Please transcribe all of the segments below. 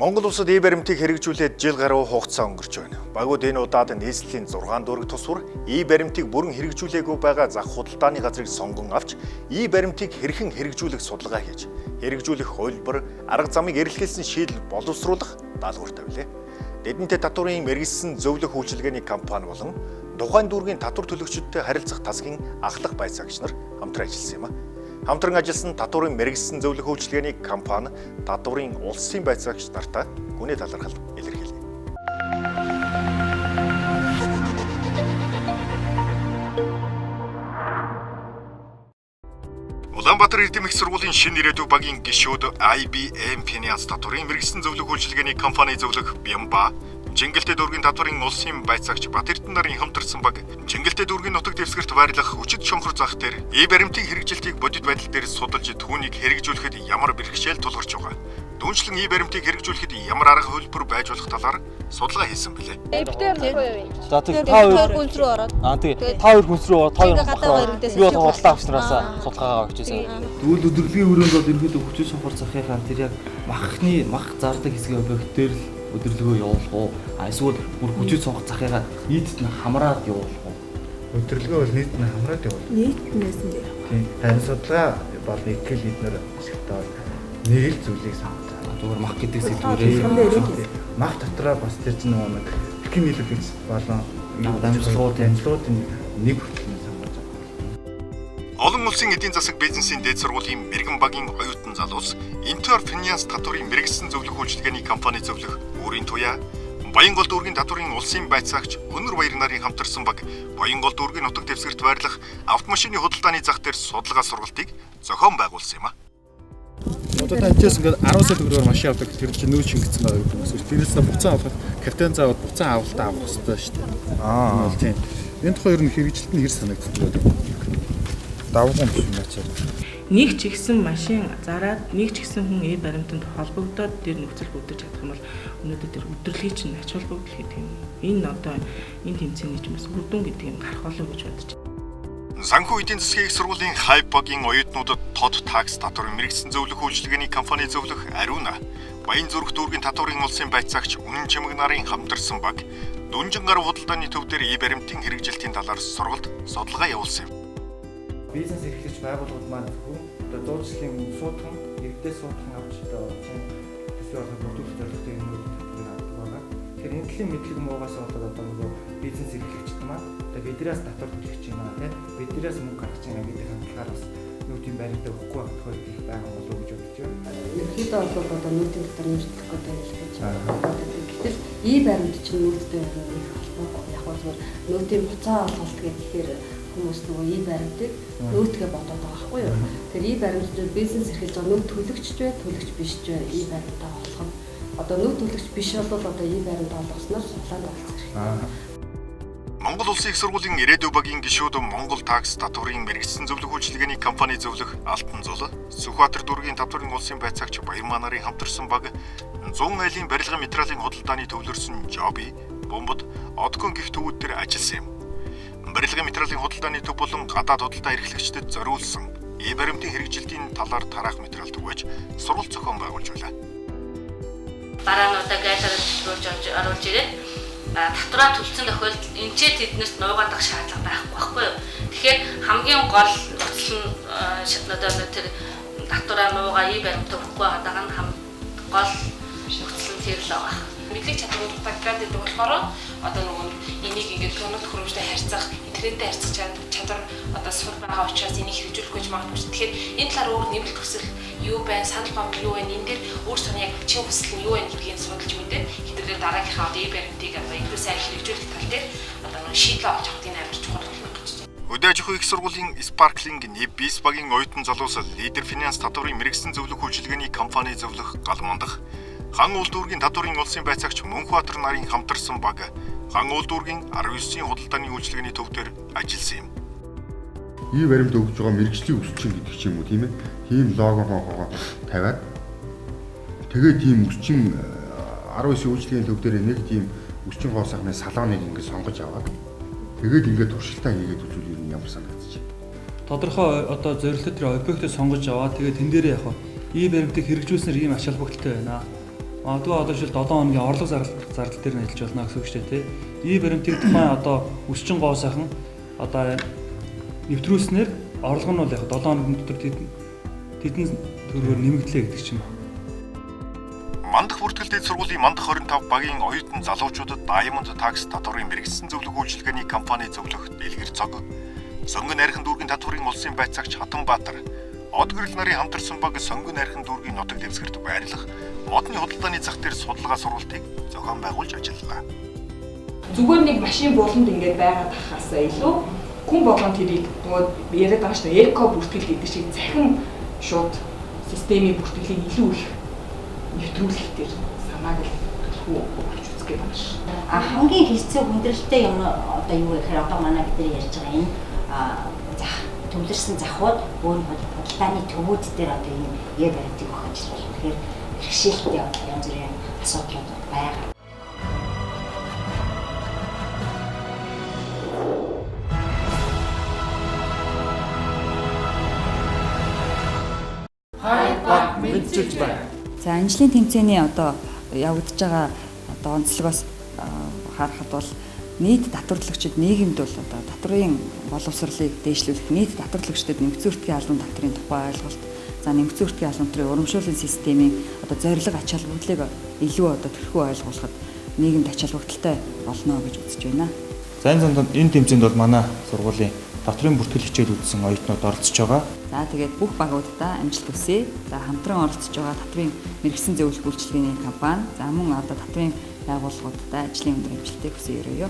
Монгол улсад баримтыг хэрэгжүүлээд жил гаруй хугацаа өнгөрч байна. Багууд энэ удаад нийслэлийн 6 дүүрэг тусвар баримтыг бүрэн хэрэгжүүлээгүй байгаа зах худалдааны газрыг сонгон авч баримтыг хэрхэн хэрэгжүүлэх судалгаа хийж, хэрэгжүүлэх хувилбар, арга замыг эрэлхийлсэн шийдэл боловсруулах даалгавар тавилаа. Дэдэнтэй татварын мэргэжсэн зөвлөх үйлчилгээний компани болон тухайн дүүргийн татвар төлөгчдтэй харилцах тасгийн ахлах байцаагч нар хамтран ажилласан юм а. Хамтран ажилласан татварын мэргэжсэн зөвлөх үйлчилгээний компани Татварын улсын байцаагч нартай гүний талархал илэрхийлье. Улаанбаатар Эрдэм их сургуулийн шинэ ирээдүйн багийн гишүүд IBM Finance татварын мэргэжсэн зөвлөх үйлчилгээний компани зөвлөх Бямба, Жингэлтэй дүүргийн татварын улсын байцаагч Батэрдэн нарын хамтарсан баг Жингэлтэй дүүргийн нутаг дэвсгэрт байрлах өчид шонхор зах дээр баримтын хэрэгжилтийг бодит байдал дээр судалж түүнийг хэрэгжүүлэхэд ямар бэрхшээл тулгарч байгаа. Дүүнчлэн баримтыг хэрэгжүүлэхэд ямар арга хөлбөр байж болох талаар судалгаа хийсэн билээ. За тэгээ та хоёр хүнс рүү ороод. Тэгээ та хоёр хүнс рүү ороод юу бодлоо авчнаасаа судалгаагаа өгчээсэн. Тэгвэл өдөрлөгийн өрөөнд бол ерөнхийдөө хүчит шонхор захынхаа тэр яг мах зардаг хэсгийн объект дээр л өдөрлөгөө явуулах уу? Эсвэл бүр хүчит сонгох захыгаа нийтэд нь хамраад явуулах уу? Өдөрлөгөө бол нийтэд нь хамраад явуулах. Нийтнээс нь. Тийм. Харин судалгаа бол итгэл эднэр ашигтай нэг л зүйлийг сонгож байгаа. Зүгээр мах гэдэг сэдвэрээ мах дотроо бас тэр чинь нэг хэрхэн нийлүүлэгч болон дамжуулалтын нэг хүртэл сонгож байгаа. Олон улсын эдийн засаг бизнесийн дээд сургуулийн мэрэгэн багийн оюутан залуус Интер Finance татварын мэргэжсэн зөвлөх үйлчилгээний компани зөвлөх өөрийн туяа Баянгол дүүргийн татварын улсын байцаагч Өнөр Баяр нарын хамтарсан баг Баянгол дүүргийн нутаг дэвсгэрт байрлах автомашины худалдааны зах дээр судалгаа сургалтыг зохион байгуулсан юм а. Одоо таньчаас ингээд 10 сая төгрөгөөр машин авдаг тэр чинь нүүр шингэсэн байгаа юм гэсэн. Тэрнээс буцаан авахад капитан заавал буцаан авалтаа авах хэрэгтэй шүү дээ. Аа тийм. Энэ тухай ер нь хэрэгжилт нь хэр санагддаг вэ? Давган биш юм ачаа. Нэг ч ихсэн машин зараад нэг ч ихсэн хүн баримтанд холбогдоод тэр нөхцөл бүрдэж чадах юм бол өнөөдөр тэр өдөрлөгийн чинь ач холбогдол гэдэг юм. Энэ одоо энэ тэмцээний ч бас үр дүн гэдэг юм гарах болов гэж бодож байна. Санхүү эдийн засгийн их сургуулийн Хайп багийн оюутнуудад тод такс татварын мэргэжсэн зөвлөх үйлчилгээний компани зөвлөх Ариуна, Баян зүрх дүүргийн татварын улсын байцаагч Үнэн чимэг нарын хамтарсан баг Дүнжин гар худалдааны төв дээр баримтын хэрэгжилтийн талаар сургалт судалгаа явуулсан юм. Бизнес эрхлэгч байгууллагууд маань зөвхөн одоо зуурчлалын суудхан, иргэдээ суудхан авч одоо төсвөр продукт зорилготой юм авдаг байгаа. Тэгэхээр энэ төрлийн мэдлэг муугаас болоод одоо нөгөө бизнес эрхлэгчд маань одоо биднээс татвар төлөх чинь аа тийм биднээс мөнгө гаргах чинь гэдэг хандлагаар бас нүүдийн баримтаа өгөхгүй байх тохиолдол байгаа болов уу гэж бодож байна. Ерөнхийдөө бол одоо нүүдийн дотор нэмэгдэх гэдэг юм шиг байна. Гэтэл баримт чинь нүүдтэй их холбоогүй. Яг нь зөвхөн нүүдийн буцаа олголт гэхээр хүмүүс нөгөө баримтыг нүүдгээ бодоод байгаа байхгүй юу. Тэгэхээр баримтууд бизнес эрхэлж байгаа нүүд төлөгч бай, төлөгч биш ч баримтаа олох нь одоо нүүд төлөгч биш бол одоо баримт олгосноор суглаад болчих хэрэгтэй. Монгол улсын их сургуулийн ирээдүйн багийн гишүүд Монгол такс татварын мэргэжсэн зөвлөх үйлчилгээний компани зөвлөх Алтан зул, Сүхбаатар дүүргийн татварын улсын байцаагч Баярмаа нарын хамтарсан баг 100 айлын барилгын материалын худалдааны төвлөрсөн Жоби, Бомбод, Одкон гих төвүүд дээр ажилласан юм. Барилгын материалын худалдааны төв болон гадаад худалдаа эрхлэгчдэд зориулсан баримтын хэрэгжилтийн талаар тараах материал түгээж сургалт зохион байгуулж байлаа. Дараа нь одоо гайлаар оруулж ирээд татвараа төлсөн тохиолдолд энэчээ тэднэрт нуугадах шаардлага байхгүй юу? Тэгэхээр хамгийн гол нөхцөл нь одоо тэр татвараа нуугаа баримтаа өгөхгүй байгаа нь гол нөхцөл нь тэр л байгаа. Мэдлэг чадвар багтаад байдаг болохоор одоо нөгөө энийг ингээд тоног хөрөмжтэй харьцах, интернеттэй харьцах чадвар одоо сур байгаа учраас энийг хэрэгжүүлэх гэж магадгүй. Тэгэхээр энэ талаар өөр нэмэлт төсөл юу байна, санал боомт юу байна, энэ дээр өөр сони яг чин хүсэл нь юу байна гэдгийг судалж мэдээ. Хэдүүлээ дараагийнхаа баримтыг одоо илүү сайн хэрэгжүүлэх тал дээр одоо нэг шийдэл олж авах энэ амар чухал болно гэж байна. Өдөө аж ахуйн их сургуулийн Sparkling Nebis багийн оюутан залуус Лидер Finance татварын мэргэжсэн зөвлөх үйлчилгээний компани зөвлөх Галмандах, Хан уул дүүргийн татварын улсын байцаагч Мөнхбаатар нарын хамтарсан баг Хан уул дүүргийн 19-ийн худалдааны үйлчилгээний төв дээр ажилласан юм. Баримт өгж байгаа мэргэжлийн өсчин гэдэг ч юм уу тийм ээ. Тийм логогоо тавиад тэгээд тийм өсчин 19 үйлчилгээний төв дээр нэг тийм өсчин гоо сайхны салааныг ингээд сонгож аваад тэгээд ингээд туршилтаа хийгээд үзүүл ер нь ямар санагдчих. Тодорхой одоо зорилттой тэр объектыг сонгож аваад тэгээд тэн дээрээ яг баримтыг хэрэгжүүлснээр ийм ач холбогдолтой байна. Магадгүй одоо жишээл 7 хоногийн орлого зардал дээр нь ажиллаж болно гэсэн үг шүү дээ, тий. И баримтыг тухайн одоо өсчин гоо сайхан одоо нэвтрүүлснээр орлого нь бол яг 7 хоногийн дотор тэдэн төгрөгөөр нэмэгдлээ гэдэг чинь. Мандах бүртгэл дэд сургуулийн Мандах 25 багийн оюутан залуучуудад Diamond Tax татварын мэрэгсэн зөвлөх үйлчилгээний компани зөвлөх дэлгэр цог, Сонгон найрхан дүүргийн татварын улсын байцаагч Хатанбаатар, од гэрэл нарын хамтарсан баг Сонгон найрхан дүүргийн нутаг дэвсгэрт байрлах модны худалдааны зах дээр судалгаа сургалтыг зохион байгуулж ажиллалаа. Зүгээр нэг машин бууланд ингээд байгаад тахаас илүү хүн болгон тэрийг нөгөө яриад байгаа шүү дээ. Эко бүртгэл гэдэг шиг захин шууд системийн бүртгэлийг илүү их нэвтрүүлэх дээр санааг л төлхөө болж үзэх юм шиг. Хамгийн хэцүү хүндрэлтэй юм одоо юу гэхээр одоо манай бид нар ярьж байгаа энэ төвлөрсөн захууд өөр худалдааны төвүүд дээр одоо ийм баримтыг өгөх ажил бол тэгэхээр бэрхшээлтэй янз бүрийн асуудлууд байгаа. За анжлын тэмцээний одоо явагдаж байгаа одоо онцлогоос харахад бол нийт татварлагчид нийгэмд бол одоо татварын боловсролыг дээшлүүлэх, нийт татварлагчдад нэмэгдсэн үртгийн албан татварын тухай ойлголт, за нэмэгдсэн үртгийн албан татварын урамшууллын системийн одоо зорилго ач холбогдлыг илүү одоо төрхөө ойлгуулахад нийгэмд ач холбогдолтой болно гэж үзэж байна. За энэ тэмцээнд бол манай сургуулийн татварын бүртгэл хичээл үзсэн оюутнууд оролцож байгаа. За тэгээд бүх багуудаа амжилт хүсье. За хамтран оролцож байгаа татварын мэрэгсэн зөвлөх үйлчилгээний компани, за мөн одоо татварын байгууллагуудад ажлын өндөр амжилтыг хүсье өрөөё.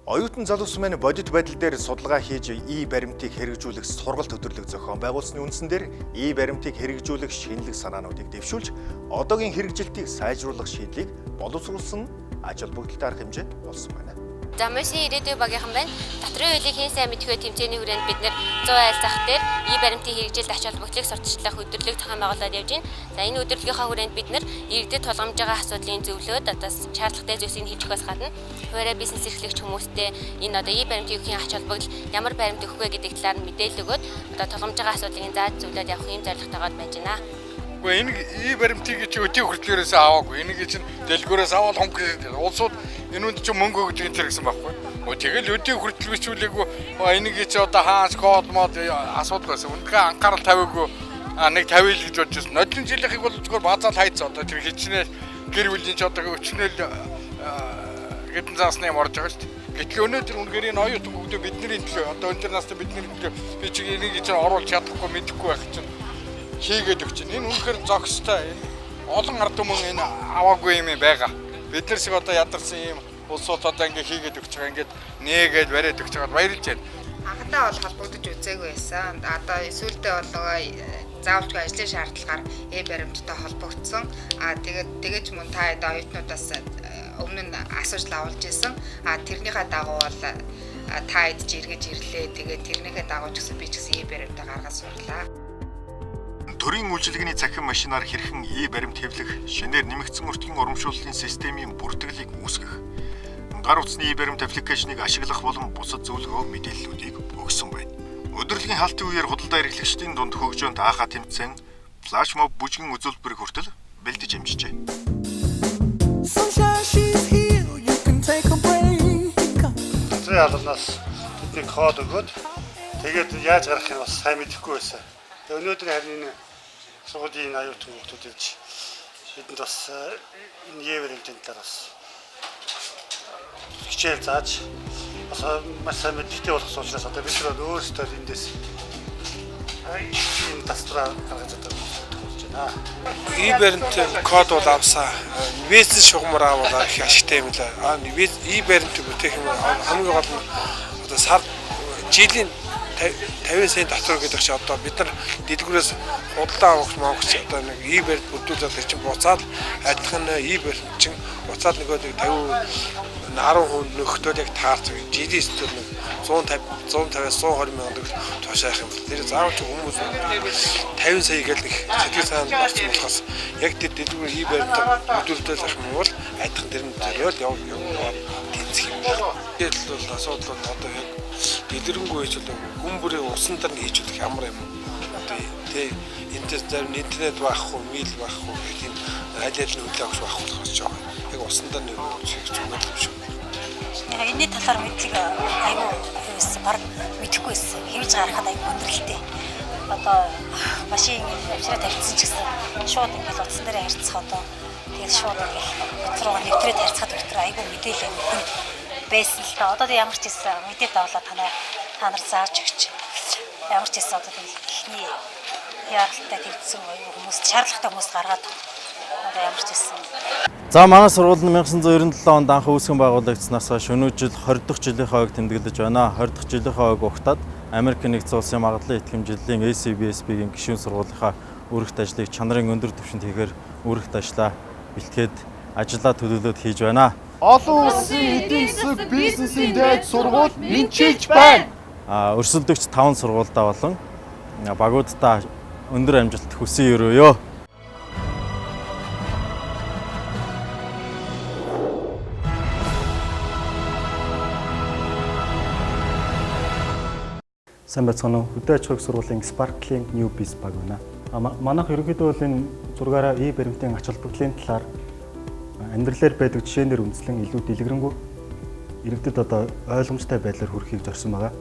Оюутан залуус маань бодит байдал дээр судалгаа хийж баримтыг хэрэгжүүлэх сургалт төдөрлөг зохион байгуулсны үндсэн дээр баримтыг хэрэгжүүлэх шинэлэг санаануудыг дэвшүүлж одоогийн хэрэгжилтийг сайжруулах шийдлийг боловсруулсан ач холбогдолтой арга хэмжээ болсон байна. За мөсийн ирээдүйн багийнхан байна. Татварын хуулийг сайн мэдэх тэмцээний хүрээнд бид нэр 100 айл зах дээр баримтын хэрэгжилт ач холбогдлыг сурталчлах өдөрлөг зохион байгуулад явж байна. За энэ өдөрлөгийнхаа хүрээнд бид нэр иргэдэд тулгамж байгаа асуудлын зөвлөөд одоо шаардлагатай зүйлсийг хийж өгөхөөс гадна хуваарь бизнес эрхлэгч хүмүүстээ энэ одоо баримтын өгөхийн ач холбогдол ямар баримт өгөх вэ гэдэг талаар мэдээлэл өгөөд одоо тулгамж байгаа асуудлыг зааж зөвлөд явах юм зорилготойгоор байж байна. Энэ баримтыг чи өдөө хүртлээрээс аваагүй. Энийг чинь дэлгүүрээс аваад хонх улсууд энүүнд чи мөнгө өгдөг энэ гэсэн байхгүй. Тэгэл өдөө хүртэл бичүүлээгүй. Энийг чи одоо хаанч код мод асуудал байсан. Үнэхээр анхаарал тавиагүй. Нэг тавил гэж бодож байсан. Нодлон жилийнхийг бол зөвхөн базаал хайцсан. Одоо тэр хичнээн гэр бүлийн ч одоо өчнөл гэтэн заасны юм орж байгаа шүү дээ. Гэтэл өнөөдөр үнэхээр энэ оюутан бүгд бидний төлөө одоо өндөр настай бидний төлөө би чи энийг чи оруулж чадахгүй мэдэхгүй байх чинь хийгээд өгч байна. Энэ үнэхээр зогстой. Олон ард түмэн энэ аваагүй юм байгаа. Бид нар шиг одоо ядарсан юм улсууд одоо ингэ хийгээд өгч байгаа. Ингээд нээгээд бариад өгч байгаад баярлж байна. Анхандаа бол холбогдож үзээгүй байсан. Одоо сүүлдээ болоо заавалжгүй ажлын шаардлагаар баримттай холбогдсон. Тэгээд мөн та оюутнуудаас өмнө нь асууж лавуулж исэн. Тэрнийхээ дагуу бол та идж эргэж ирлээ. Тэгээд тэрнийхээ дагуу ч гэсэн би ч гэсэн баримтаа гаргаж сурлаа. Төрийн үйлчилгээний цахим машинаар хэрхэн баримт хэвлэх, шинээр нэмэгдсэн өртгийн урамшууллын системийн бүртгэлийг үүсгэх, гар утасны баримт аппликейшнийг ашиглах болон бусад зөвлөгөө мэдээллүүдийг өгсөн байна. Өдөрлөгийн хаалтын үеэр худалдаа эрхлэгчдийн дунд хөгжөөнд аахаа тэмцээн флашмоб бүжгэн үзүүлбэрийг хүртэл бэлдэж амжижээ. Татварын албанаас тэдний код өгөөд тэгээд яаж гаргахыг бас сайн мэдэхгүй байсан. Өнөөдөр харин энэ сургуулийн оюутан хүмүүсд бидэнд бас энэ баримтын талаар бас хичээл зааж бас маш сайн мэдээлэл болгосон учраас одоо бид нар өөрсдөө эндээс энэ тастраа гаргаж болж байна. Баримт код бол авсаа. Виз шугамар аваад их ашигтай юм лээ. Баримт бүтээх юм хамгийн гол нь одоо сар жилийн 50 сая татвар гэдэг чинь одоо бид нар дэлгүүрээс худалдаа авах мөнгөч одоо нэг баримт бүрдүүлээд чинь буцаад адилхан баримт чинь буцаад нөгөө 50 10% нөхдөд яг таарч жилийн өстөр 150-150-120 мянган төгрөг туушаах юм. Тэр заавч хүмүүс 50 сая гэл нэг сэтгэл сайн болсон болохоос яг тэр дэлгүүр баримт бүрдүүлээд авах юм бол адилхан тэр нь зөвөл яваад тэнцэх юм. Тэгэл бол асуудал одоо яг дэлгэрэнгүй хийж болов хүн бүрийн усан дээр нь хийж болох ямар юм тий интернет байхгүй мэйл байхгүй гэх юм аль аль нь хүлээгч байхгүй болохоос жоо яг усан дээр нэг зүгээр юм шүү. Энэний талаар мэдлэг аюу юусэн баг мэдэхгүй байсан. Хэмж гарахад аюу өндөрлөлтэй. Одоо машин авчраа тавьчихсан ч гэсэн шууд ингээд утсан дээр харьцах одоо тэгээд шууд ингээд дотроо нэвтрээд харьцахад дотроо аюу мэдээлэл өгөх байсан л та. Одоо ямар ч гэсэн мэдээд авлаа та нар зааж өгч. Ямар ч гэсэн одоо ихний яаралтай тавьсан хүмүүс шаардлагатай хүмүүс гаргаад одоо ямар ч гэсэн. За манай сургууль нь 1997 онд анх үүсгэн байгуулагдсанаас хойш өнөө жил 20 дахь жилийнхээ ойг тэмдэглэж байна. 20 дахь жилийнхээ ойг ухтаад Америк нэгдсэн улсын магадлалын итгэмжлэлийн ACBSB-гийн гишүүн сургуулийнхаа үүрэгт ажлыг чанарын өндөр түвшинд хийхээр үүрэгт ажлаа бэлтгээд ажиллаа төлөвлөлөд хийж байна. Олон улсын эдийн засаг бизнесийн дээд сургууль энчилж байна. Өрсөлдөгч 5 сургуультай болон багуудтай өндөр амжилт хүсье өрөөё. Сайн байцгаана уу? Хөдөө аж ахуйн сургуулийн Sparkling New Biz баг байна. Манайх ерөнхийдөө бол энэ зургаараа баримтын ач холбогдлын талаар амьдралаар байдаг жишээнээр үндэслэн илүү дэлгэрэнгүй иргэдэд одоо ойлгомжтой байдлаар хүргэхийг зорьсон байгаа.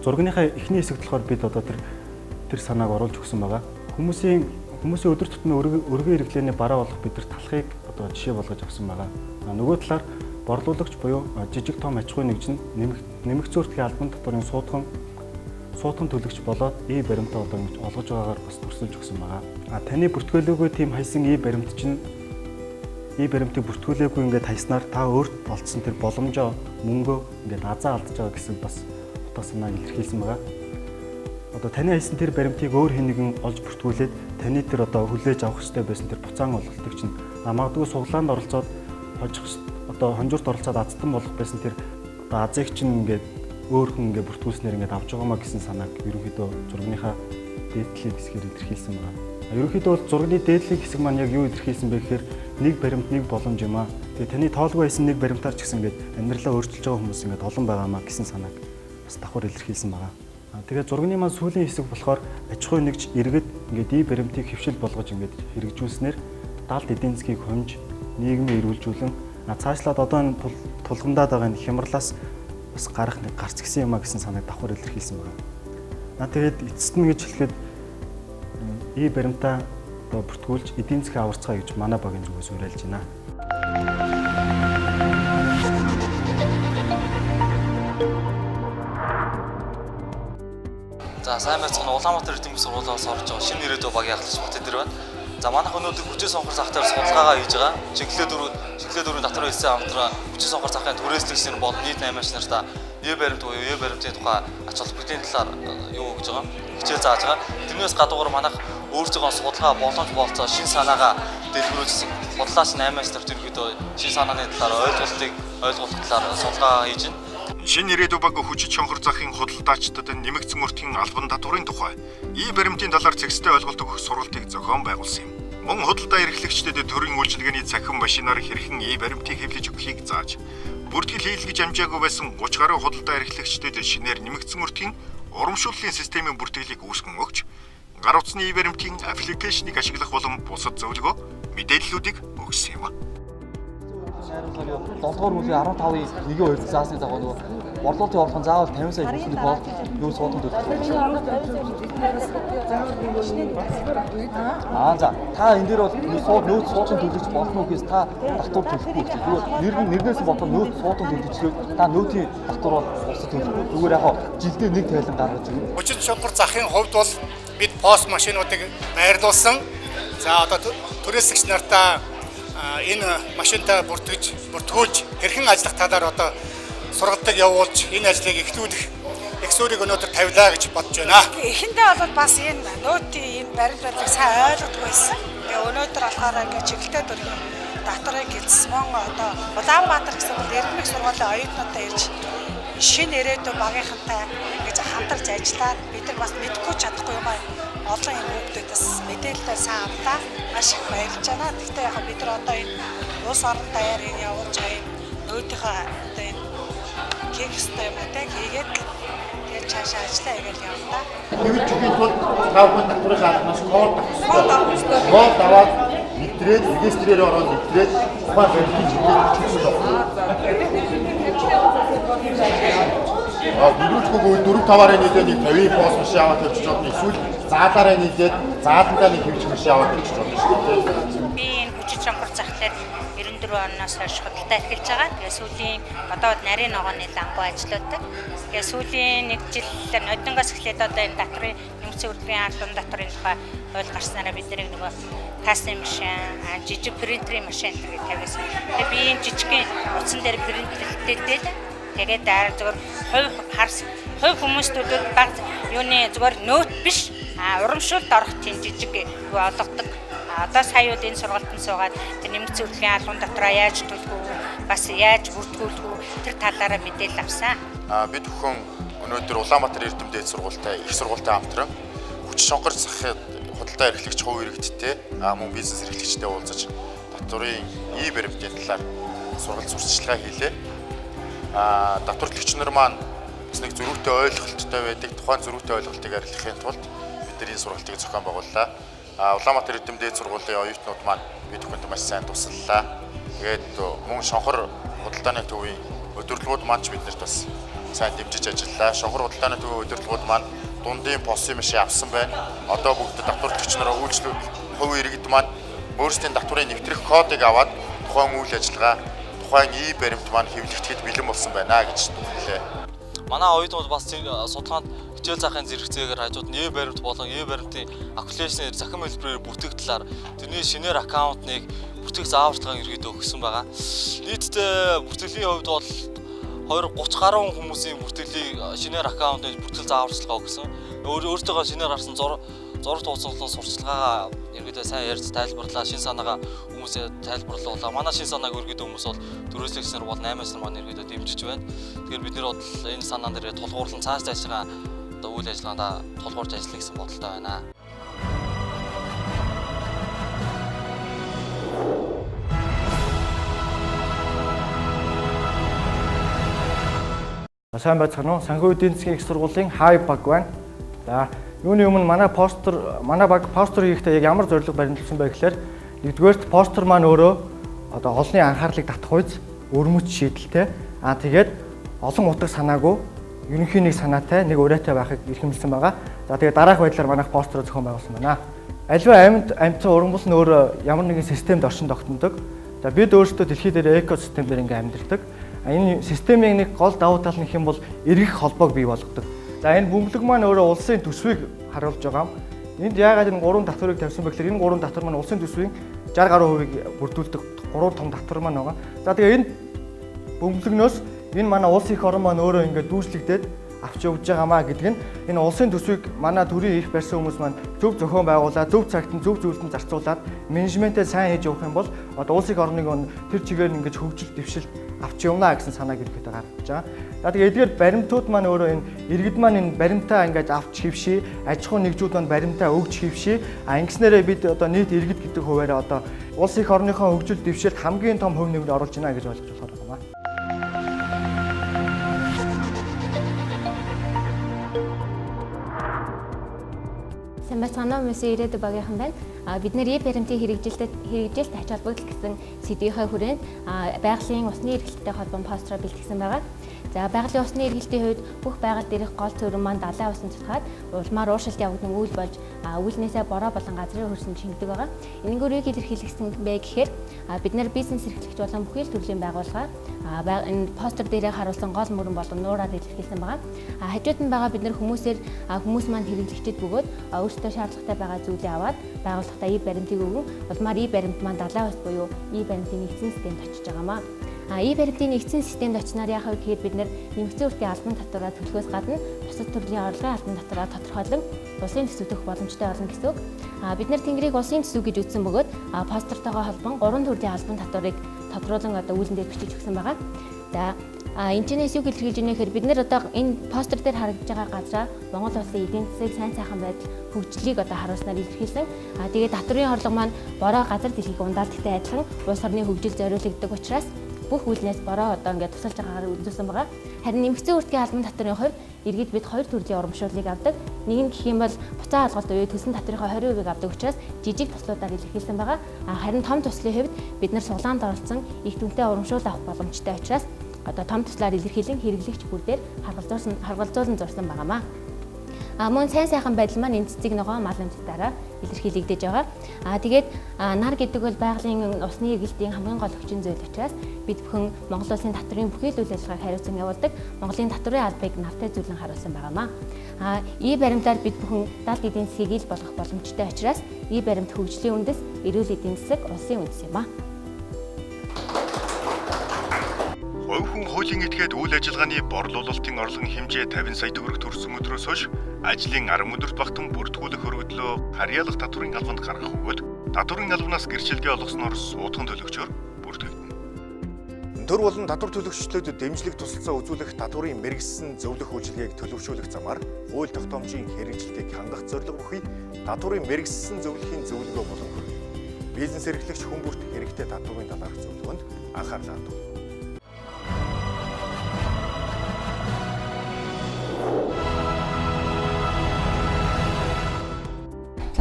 Зургийнхаа эхний хэсэгт болохоор бид одоо тэр санааг оруулж өгсөн байгаа. Хүмүүсийн өдөр тутмын өргөн хэрэглээний бараа болох бид нар талхыг одоо жишээ болгож авсан байгаа. Нөгөө талаар борлуулагч буюу жижиг том аж ахуйн нэгж нь нэмэх зөрчлийн албан татварын суудхан төлөгч болоод баримтаа одоо ингэж олгож байгаагаар бас төрсөлж өгсөн байгаа. Таны бүртгүүлээгүй тийм хайсан баримт чинь баримтыг бүртгүүлээгүй ингээд хайснаар та өөрт олдсон тэр боломжоо мөнгөө ингээд азаа алдаж байгаа гэсэн бас утга санааг илэрхийлсэн байгаа. Одоо таны хайсан тэр баримтыг өөр хэн нэгэн олж бүртгүүлээд таны тэр одоо хүлээж авах хэрэгтэй байсан тэр буцаан олголтыг чинь магадгүй суглаанд оролцоод хонжуурт оролцоод азтан болох байсан тэр одоо азыг чинь ингээд өөр хүн ингээд бүртгүүлснээр ингээд авч байгаамаа гэсэн санааг ерөнхийдөө зургийнхаа дээдлийн хэсгээр илэрхийлсэн байна. Ерөнхийдөө бол зургийн дээдлийн хэсэг маань яг юу илэрхийлсэн бэ гэхээр нэг баримт нэг боломж юм аа. Тэгээ таны тоолгүй байсан нэг баримтаар ч гэсэн ингээд амьдралаа өөрчилж байгаа хүмүүс ингээд олон байгаамаа гэсэн санааг бас давхар илэрхийлсэн байна. Тэгээ зургийн маань сүүлийн хэсэг болохоор аж ахуйн нэгж иргэд ингээд баримтыг хөвшил болгож ингээд хэрэгжүүлснээр далд эдийн засгийг хомж нийгмээ эрүүлжүүлэн цаашлаад одоо энэ тулгамдаад байгаа энэ хямралаас бас гарах нэг гарц гисэн юм а гэсэн санааг давхар илэрхийлсэн байна. Тэгээд эцэст нь гэж хэлэхэд баримтаа одоо бүртгүүлж эдийн засгийн аварцгаа гэж манай багийн зүгээс уриалж байна. За сайн байцгаана уу? Улаанбаатар эдийн засгийн сургуулиас орж байгаа шинэ ирээдүйн багийн ахлагч бат дээр байна. За манайх өнөөдөр хүчээ сонгор зах дээр судалгаагаа хийж байгаа. Чиглэлээ дөрвийн татвар хэлсэн хамтран хүчээ сонгор захын түрээслэгчийн болон нийт 8 аж нартаа баримт буюу баримтын тухай ач холбогдлын талаар юу гэж байгаа хичээл зааж байгаа. Тэрнээс гадуугаар манайх өөрсдөө судалгаа боломж болцоо шин санаагаа дэлгэрүүлсэн. Бодлооч 8 аж нарт ерөөдөө шин санааны талаар ойлгуулах талаар судалгаа хийж байна. Шинэ ирээдүйн баг хүчит сонгор захын худалдаачдад нэмэгдсэн өртгийн албан татварын тухай баримтын талаар зэгцтэй ойлголт өгөх сургалтыг зохион байгуулсан юм. Мөн худалдаа эрхлэгчдэд төрийн үйлчилгээний цахим машинаар хэрхэн баримтыг хэвлэж өгөхийг зааж, бүртгэл хийлгэж амжаагүй байсан 30 гаруй худалдаа эрхлэгчдэд шинээр нэмэгдсэн өртгийн урамшууллын системийн бүртгэлийг үүсгэн өгч, гар утасны баримтын аппликейшнийг ашиглах болон бусад зөвлөгөө, мэдээллүүдийг өгсөн юм. 7 дугаар үеийн 15-ийн 1-2 заасны дагуу нөгөө борлуулалтын орлого нь заавал 50 сая хүсэлт бол юу суудсан төлөх. За та энэ дээр бол нөөц суучин төлөгч болно уу гэхээс та татвар төлөхгүй гэж. Зүгээр нэрнээс нь бодоход нөөц суучин төлөгчлөө та нөөцийн татвар бол усад төлөхгүй. Зүгээр яг жилдээ нэг тайлан гаргаж өгнө. Хүчит сонгор захын хувьд бол бид пост машинуудыг байрлуулсан. За одоо түрээслэгч нартаа энэ машинтаа бүртгүүлж хэрхэн ажиллах талаар одоо сургалтыг явуулж энэ ажлыг эхлүүлэх эксүрийг өнөөдөр тавилаа гэж бодож байна. Эхэндээ бол бас энэ нөөтийн энэ баримтлалыг сайн ойлгодог байсан. Тэгээ өнөөдөр болохоор ингээд чиглэлтэй дөрвийн татварыг эзэс мөн одоо Улаанбаатар гэсэн бол иргэнэх сургуулийн оюутнуудаа ирж шинэ ирээдүйн багийнхантай ингэж хамтарч ажиллаад бид нар бас мэдэхгүй чадахгүй юм аа. Олон юм хүмүүсээс мэдээлэл сайн авлаа. Маш их баярлж байна. Гэхдээ яг бид нар одоо энэ улс орон даяар явуулж байгаа нөөтийнхөө одоо энэ хийх ёстой юм аа хийгээд тэгэл цаашаа ажиллаа хийгээл явна да. Тэгвэл чихийн тул тав хүн татварын шалгамаас код авах ёстой. Код аваад нэвтрээд регистрээр ороод нэвтрээд тухайн баримтыг чиглүүлж бидүүчгөө 4-5-аар нийлээд 50 пост машин аваад тавьчих жоо эсвэл заалаараа нийлээд зааландаа нэг хэвчих машин аваад тавьчих жоо шүү дээ. Би энэ хүчит сонгор зах дээр 94 оноос хойш худалдаа эрхэлж байгаа. Тэгээ сүүлийн одоо нарийн ногооны лангуу ажилладаг. Тэгээ сүүлийн 1 жилээр нодонгоос эхлээд одоо энэ татврын нэмэгдсэн үрдгийн ардын татврын тухай хууль гарснараа бид нэг нөгөө кассны машин, жижиг принтерийн машин гэж тавьсан. Тэгээ би энэ жижигхэн утсан дээр принтерлтэй л тэгээд зүгээр хувь хүмүүстүүдэд баг юуны зүгээр нөт биш урамшуулд орох тийм жижиг юу олгодог. Одоо сая үед энэ сургалтанд суугаад тэр нэмэгдсэн үрдгийн албан дотроо яаж төлөх үү, бас яаж бүртгүүлэх үү тэр талаараа мэдээлэл авсан. Бид бүхэн өнөөдөр Улаанбаатар Эрдэм дээд сургуулийн их сургуулийн хамтран хүч сонгор захад худалдаа эрхлэгч хувь иргэдтэй мөн бизнес эрхлэгчтэй уулзаж татврын баримтын талаар сургалт сурталчилгаа хийлээ. Татварлагч нар маань бас нэг зөрүүтэй ойлголттой байдаг. Тухайн зөрүүтэй ойлголтыг арилгахын тулд бид энэ сургалтыг зохион байгууллаа. Улаанбаатар Эрдэм дээд сургуулийн оюутнууд маань бид бүхэнд маш сайн туслалаа. Тэгээд мөн шонхор худалдааны төвийн удирдлагууд маань ч биднэрт бас сайн дэмжиж ажиллалаа. Шонхор худалдааны төвийн удирдлагууд маань дундын посын машин авсан байна. Одоо бүгд татварлагч нараа үйлчлүүлэх хувь иргэд маань өөрсдийн татврын нэвтрэх кодыг аваад тухайн үйл ажиллагаа тухайн баримт маань хэвлэгдэхэд бэлэн болсон байна гэж хэлээ. Манай оюутнууд бас судалгаанд хичээл заахын зэрэгцээгээр хажууд баримт болон баримтын аппликейшнээр захин хэлбэрээр бүтэх талаар тэрний шинээр аккаунтыг бүтэх зааварчилгаан иргэдэд өгсөн байгаа. Нийтдээ бүртгэлийн хувьд бол 230 гаруй хүмүүсийн бүртгэлийг шинээр аккаунтыг бүтгэл зааварчилгаа өгсөн. Өөртөө шинээр гарсан зураг тууцлалын сурчлагаа иргэдэд сайн ярьж тайлбарлаа, шин санаагаа хүмүүсээ тайлбарлуулаа. Манай шин санааг өргөд хүмүүс бол төрөөслөгч нар бол 8-аас нар маань иргэдэд дэмжиж байна. Тэгэхээр бид нэр бол энэ санаан дээр тулгуурлан цааш цаашаа одоо үйл ажиллагаанд тулгуурж ажиллах гэсэн бодолтой байна. Сайн байцгаана уу? Санхүү эдийн засгийн их сургуулийн хай баг байна. За, юуны өмнө манай баг постэр хийхдээ яг ямар зорилго баримтлсан бэ гэхээр нэгдүгээрт постэр маань өөрөө одоо олонний анхаарлыг татах үйс өрмөц шийдэлтэй. Тэгээд олон утга санаагүй ерөнхийн нэг санаатай, нэг урайтай байхыг илэрхийлсэн байгаа. За тэгээд дараах байдлаар манайх постероо зохион байгуулсан байна. Аливаа амьтсан уран бүс нь өөрөө ямар нэгэн системд оршин тогтнодог. За бид өөрсдөө дэлхий дээр экосистем дээр ингээм амьдардаг. Энэ системийн нэг гол давуу тал нь хэм бол эргэх холбоог бий болгодог. За энэ бөмбөлөг маань өөрөө улсын төсвийг харуулж байгаа юм. Энд яагаад энэ 3 татварыг тавьсан бэ гэхээр энэ 3 татвар маань улсын төсвийн 60 гаруй хувийг бүрдүүлдэг 3 том татвар маань байгаа. За тэгээ энэ бөмбөлөгнөөс энэ манай улс их орон маань өөрөө ингээд дүүслэгдээд авч явж байгаамаа гэдэг нь энэ улсын төсвийг манай төрийн их барьсан хүмүүс маань зөв зохион байгуулаад зөв цагт нь зөв зүйлд нь зарцуулаад менежментээ сайн хийж явах юм бол одоо улс их орныг тэр чигээр нь ингээд хөгжил дэвшил авч явна гэсэн санааг ирэхэд гаргаж байгаа. За тэгээ эдгээр баримтууд маань өөрөө энэ иргэд маань энэ баримтаа ингээд авч хэвшээ, аж ахуйн нэгжүүд маань баримтаа өгч хэвшээ. Ингэснээрээ бид одоо нийт иргэд гэдэг хуваараа одоо улс их орныхоо хөгжил дэвшилд хамгийн том хувь нэмрээ оруулж байна гэж ойлгож болохоор байна. Сайн байцгаана уу? Месси ирээдүйн багийнхан байна. Бид нэр баримтын хэрэгжилт ач холбогдол гэсэн сэдвийнхээ хүрээнд байгалийн усны эргэлттэй холбоон постероо бэлтгэсэн байгаа. За байгалийн усны эргэлтийн хувьд бүх байгаль дээрх гол цөөрөн маань далайн усан цутгаад улмаар ууршилт явагдсан үйл болж үүлнээсээ бороо болон газрын хөрсөн шингэдэг байгаа. Энэнгүүрийг илэрхийлсэн бэ гэхээр бид нэр бизнес эрхлэгч болон бүхэл төрлийн байгууллага энэ постер дээрээ харуулсан гол мөрөн болон нуураар илэрхийлсэн байгаа. Хажууд нь байгаа бид нэр хүмүүс маань хэрэглэгчд бөгөөд өөрсдөө шаардлагатай байгаа зүйлээ аваад байгууллагатай баримтыг өгөн улмаар баримт маань далайн ус буюу баримтын нэгдсэн системд очиж байгаамаа. Баримтын нэгдсэн системд очиноор яах вэ гэхээр бид нэмэгдсэн үртийн албан татвараа төлөхөөс гадна бусад төрлийн орлогын албан татвараа тодорхойлон улсын төсөв төлөх боломжтой болно гэсэн үг. Бид тэнгэрийг улсын төсөв гэж үзсэн бөгөөд постертойгоо холбон 3 төрлийн албан татварыг тодруулан одоо үүлэн дээр бичиж өгсөн байгаа. За энэчнээс юу илэрхийлж байна гэхээр бид одоо энэ постер дээр харагдаж байгаа газраа Монгол улсын эдийн засаг сайн сайхан байдал хөгжлийг одоо харуулснаар илэрхийлсэн. Тэгээд татврын орлого маань бороо газар дэлхийг ундaalдагтай адилхан улс орны хөгжил зориулагддаг учраас бүх үйлнээс бороо одоо ингээд тусалж байгаагаар үзүүлсэн байгаа. Харин нэмэгдсэн үртгийн албан татварын хувьд иргэд бид хоёр төрлийн урамшууллыг авдаг. Нэг нь гэх юм бол буцаа алгалт үе төсөл татврынхаа 20% авдаг учраас жижиг туслуудаар илэрхийлсэн байгаа. Харин том туслын хувьд бид нар суглаанд оролцсон их түнтэй урамшуул авах боломжтой учраас одоо том туслаар илэрхийлэн хэрэглэгч бүр дээр харгалзуулан зурсан байгаамаа. Мөн сайн сайхан байдал маань энэ цэцэг ногоо мал амьтдаараа илэрхийлэгдэж байгаа. Тэгээд нар гэдэг бол байгалийн усны эргэлтийн хамгийн гол хүчин зүйл учраас бид бүхэн Монгол улсын татврын бүхий л үйл ажиллагааг хариуцан явуулдаг. Монголын татврын албыг навтай зүйлэн харуулсан байгаамаа. И баримтаар бид бүхэн 70 эдийн засгийг ил болгох боломжтой учраас и баримт хөгжлийн үндэс, эрүүл эдийн засаг улсын үндэс юм аа. Хувь хүн хуулийн этгээд үйл ажиллагааны борлуулалтын орлогын хэмжээ 50 сая төгрөг төрсөн өдрөөс хойш ажлын 10 өдөрт багтан бүртгүүлэх өргөдлөө харьяалах татврын албанд гаргах бөгөөд татврын албанаас гэрчилгээ олгосноор суудхан төлөгчөөр бүртгэгдэнэ. Төр болон татвар төлөгчлөлтөд дэмжлэг тусалцаа үзүүлэх татврын мэргэжсэн зөвлөх үйлчилгээг төлөвшүүлэх замаар хууль тогтоомжийн хэрэгжилтийг хангах зорилго бүхий татврын мэргэжсэн зөвлөхийн зөвлөгөө болон бизнес эрхлэгч хүн бүрт хэрэгтэй татврын талаарх зөвлөгөөнд анхаарлаа хандуул.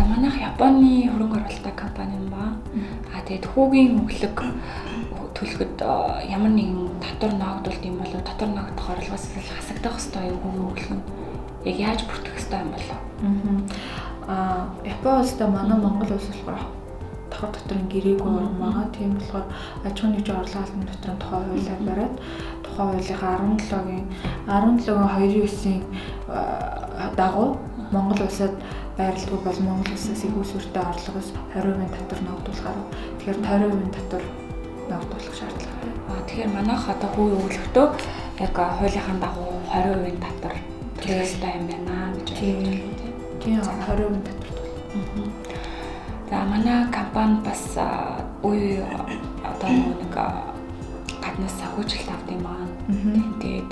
Манайх Японы хөрөнгө оруулалттай компани юм ба. Тэгээд хүүгийн өглөг төлөхөд ямар нэгэн татвар ногдуулт юм болов татвар ногдох орлогоос хасагдах ёстой юу хүүгийн өглөг нь яг яаж бүртгэх ёстой юм болов? Японы улстай манай Монгол улс болохоор давхар татрын гэрээгүй орн байгаа. Тийм болохоор аж ахуйн нэгжийн орлого албан татрын тухай хуулиар бариад тухайн хуулийнхаа 17-гийн 29-ийн дагуу Монгол улсад байрлалгүй бол Монгол улсаас их усүртэй орлогоос 20% татвар ногдуулахаар. Тэгэхээр 20% татвар ногдуулах шаардлагатай. Тэгэхээр манайх одоо хүү өглөختөө яг хуулийнхаа дагуу 20% татвар төлөх ёстой юм байна гэж байна. Тийм 20% татвар. За манай компани бас үе одоо нэг гаднаас санхүүжилт авдаг юм аа. Тэгээд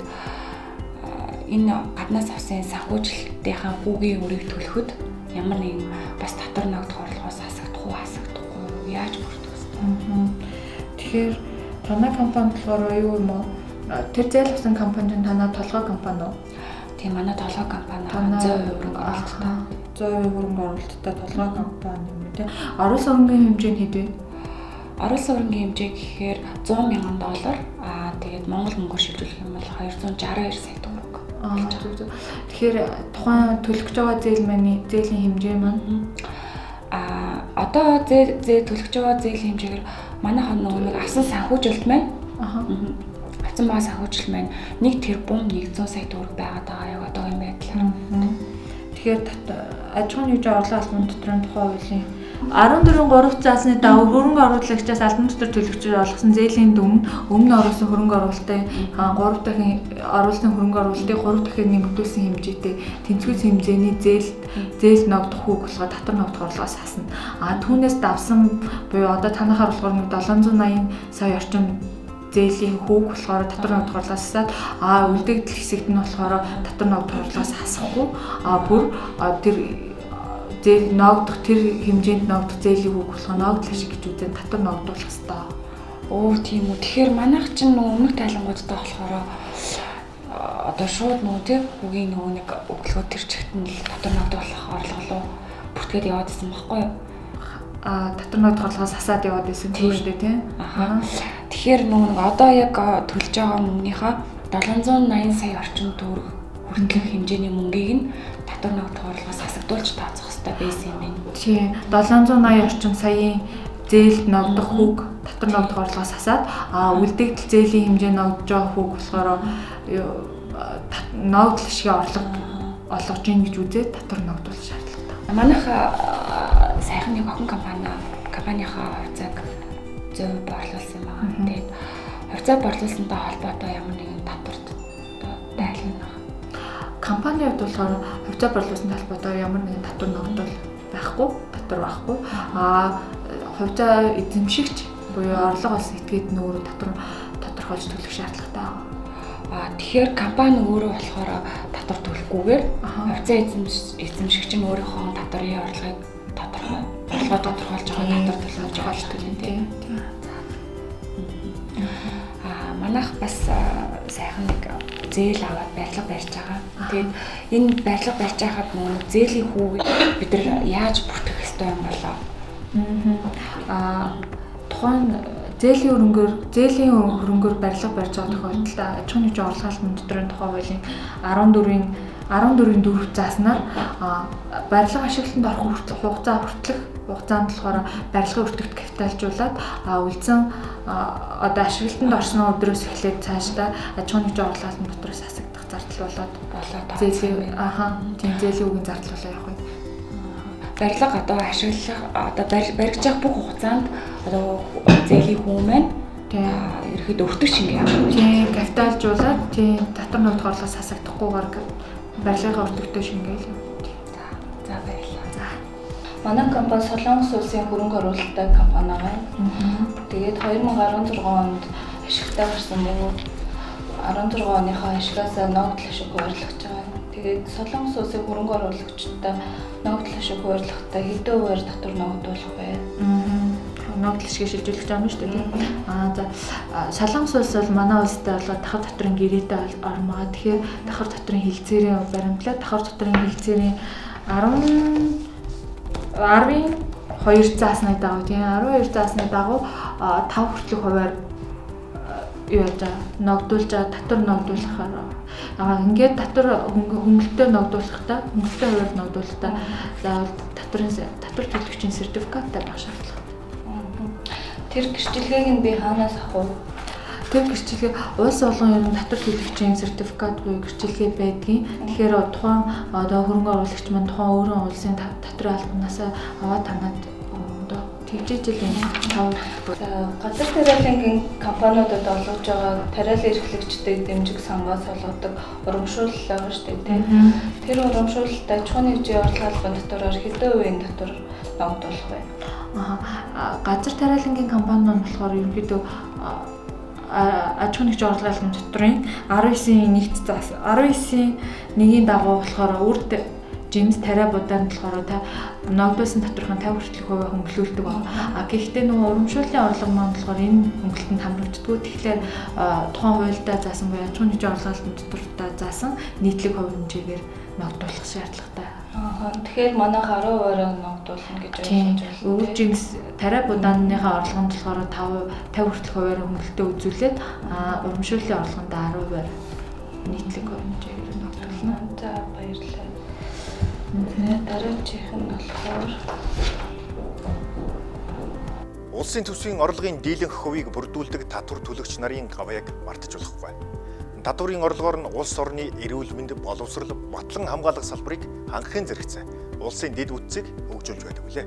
энэ гаднаас авсан санхүүжилтийнхаа хүүгийн өрийг төлөхөд ямар нэгэн бас татвар ногдох орлогоос хасагдах уу хасагдахгүй яаж бүртгэх вэ? Тэгэхээр танай компани болохоор юу юм уу? Тэр зээл авсан компани чинь танай толгой компани уу? Тийм манай толгой компани 100% хөрөнгө оруулалттай. 100% хөрөнгө оруулалттай толгой компани юм тийм. Оруулсан хөрөнгөний хэмжээ нь хэд вэ? Оруулсан хөрөнгөний хэмжээ гэхээр $100,000. Тэгээд Монгол мөнгөөр шилжүүлэх юм бол 262 сая төгрөг. Тэгэхээр тухайн төлөгч байгаа зээлийн хэмжээ маань одоо зээл төлөгч байгаа зээлийн хэмжээгээр манайх нэг авсан санхүүжилт маань авсан байгаа санхүүжилт маань 1 тэрбум 100 сая төгрөг байгаад байгаа яг одоогийн байдлаар. Тэгэхээр аж ахуйн нэгжийн орлого албан татрын тухай хуулийн 14 заасны дагуу хөрөнгө оруулагчаас албан татвар төлөгчөөр олгосон зээлийн өмнө оруулсан хөрөнгө оруулалтын 3 дахин оруулсан хөрөнгө оруулалтыг 3 дахин нэмэгдүүлсэн хэмжээтэй тэнцвэр хэмжээний зээл ногдох хүүг болгоод татвар ногдох орлогоос хасна. Түүнээс давсан буюу одоо танахаар болохоор нэг 780 сая орчим зээлийн хүүг болохоор татвар ногдох орлогоос хасаад үлдэгдэл хэсэгт нь болохоор татвар ногдох орлогоос хасахгүй бүр тэр зээл ногдох тэр хэмжээнд ногдох зээлийн хүүг болохоор ногдол ашиг гэж үзээд татвар ногдуулах хэрэгтэй. Тийм үү. Тэгэхээр манайх чинь өмнөх тайлангуудтай болохоор одоо шууд тийм хүүгийн нэг өглөө тэр чигт нь татвар ногдуулах орлого руу бүртгээд яваад исэн байхгүй юу? Татвар ногдох орлогоос хасаад яваад исэн түүштэй тийм. Тэгэхээр нэг одоо яг төлж байгаа мөнгөнийхөө 780 сая орчим төгрөг хүртэлх хэмжээний мөнгийг нь татвар ногдох орлогоос хасагдуулж тооцох хэрэгтэй байсан юм байна. Тийм 780 орчим саяын зээл ногдох хүүг татвар ногдох орлогоос хасаад үлдэгдэл зээлийн хэмжээ ногдож байгаа хүүг болохоор ногдол шиг орлого олгож ийн гэж үзээд татвар ногдуулах шаардлагатай. Манайх сайхан нэг охин компанийнхаа хувьцааг 100% борлуулсан юм байна. Тэгээд хувьцаа борлуулсантай холбоотой ямар нэгэн татварт тайлбар компани хувьд болохоор хувьцаа борлуулсан талбайтай ямар нэгэн татвар ногдол байхгүй. Хувьцаа эзэмшигч буюу орлого олсон этгээд нөөрэ тодорхойлж төлөх шаардлагатай байгаа. Тэгэхээр компани өөрөө болохоор татвар төлөхгүйгээр хувьцаа эзэмшигч нь өөрийнхөө татварын орлогыг тодорхойлж байгаа татвар төлөж байгаа л төлнө тийм. манайх бас сайхан нэг зээл аваад барилга барьж байгаа. Тэгээд энэ барилга барьж байхад нөгөө зээлийн хүүг бид нар яаж бүтгэх ёстой юм болоо? Тухайн зээлийн хөрөнгөөр барилга барьж байгаа тохиолдолд аж ахуйн нэгжийн орлогын мөндрийн тухай хуулийн 14-ийн 4 зааснаар барилга ашиглалтанд орох хугацаанд болохоор барилгын өртөгт капиталжуулаад үлдсэн одоо ашиглалтанд орсон өдрөөс эхлээд цаашдаа аж ахуйн нэгжийн орлогын дотроос асагдах зардал болоод зээлийн үгийн зардал болоо явах юм. Барилга одоо ашиглах одоо баригж явах бүх хугацаанд одоо зээлийн хүн маань ерөөд өртөг шингээ авах. Тийм капиталжуулаад тийм татвар ногдох орлогоос хасагдахгүйгээр барилгын өртөгтэй шингээл. За баярлалаа. За. Манай компани Солонгос улсын хөрөнгө оруулалттай компани байна. Тэгээд 2016 онд ашигтай гарсан мөнгө 16 оныхоо ашигаас ногдол ашиг хуваарлаж байгаа. Тэгээд Солонгос улсын хөрөнгө оруулагчтай ногдол ашиг хуваарлахтай хэдэн хувиар татвар ногдуулах вэ? Ногдол ашиг шилжүүлэх юм шүү дээ. За Солонгос улс бол манай улстай болоод давхар татрын гэрээтэй ормоо. Тэгэхээр давхар татрын хилцээрийн баримтлаа давхар татрын хилцээрийн 12 заасны дагуу тийм 12 заасны дагуу 5 хүртэлх хувиар юу яаж ногдуулж татвар ногдуулахаар ингээд татвар хөнгөлөлтөд ногдуулахдаа хөнгөлөлтөд хувиар ногдуулахдаа заавал татвар төлөгчийн сертификаттай байх шаардлага. Тэр гэрчлэгийг нь би хаанаас авах вэ? Тэр гэрчлэгээ улс болгон ер нь татвар төлөгчийн сертификат буюу гэрчлэгээ байдгийн. Тэгэхээр тухайн одоо хөрөнгө оруулагч маань тухайн өөрийн улсын татврын албанаас аваад танаад одоо тэгжижил энэ газар тариалангийн компаниудад олгож байгаа тариалан эрхлэгчдэд дэмжих сангаас олгодог урамшуулал байгаа шүү дээ. Тэр урамшуулалт аж ахуйн нэгжийн орлогын албан татвараар хэдэн хувийн татвар ногдуулах вэ? Газар тариалангийн компаниуд болохоор ерөнхийдөө аж ахуйн нэгжийн орлогын албан татврын 19-ийн 1 заас 19-ийн 1-ийн дагуу болохоор үрд жимс тариа будаанд болохоор та ногдуулсан татвархын 50% хөнгөлүүлдэг байна. Гэхдээ нөгөө урамшууллын орлого маань болохоор энэ хөнгөлөлтөнд хамрагддаггүй. Тэгэхээр тухайн хуульдаа заасан буюу аж ахуйн нэгжийн орлогын албан татвартаа заасан нийтлэг хувь хэмжээгээр ногдуулах шаардлагатай. Тэгэхээр манайх 10% ногдуулна гэж ойлгож байна. Өвөг жимс тариа будааныхаа орлогонд болохоор 50% хөнгөлөлтөө үзүүлээд урамшууллын орлогонд 10% нийтлэг хувь хэмжээгээр ногдуулна. За баярлалаа. Дараачих нь болохоор улсын төсвийн орлогын дийлэнх хувийг бүрдүүлдэг татвар төлөгч нарын гавьяаг мартаж болохгүй. Татварын орлогоор нь улс орны эрүүл мэнд, боловсрол, батлан хамгаалах салбарыг хангахын зэрэгцээ улсын дэд үтцийг хөгжүүлж байдаг үлээ.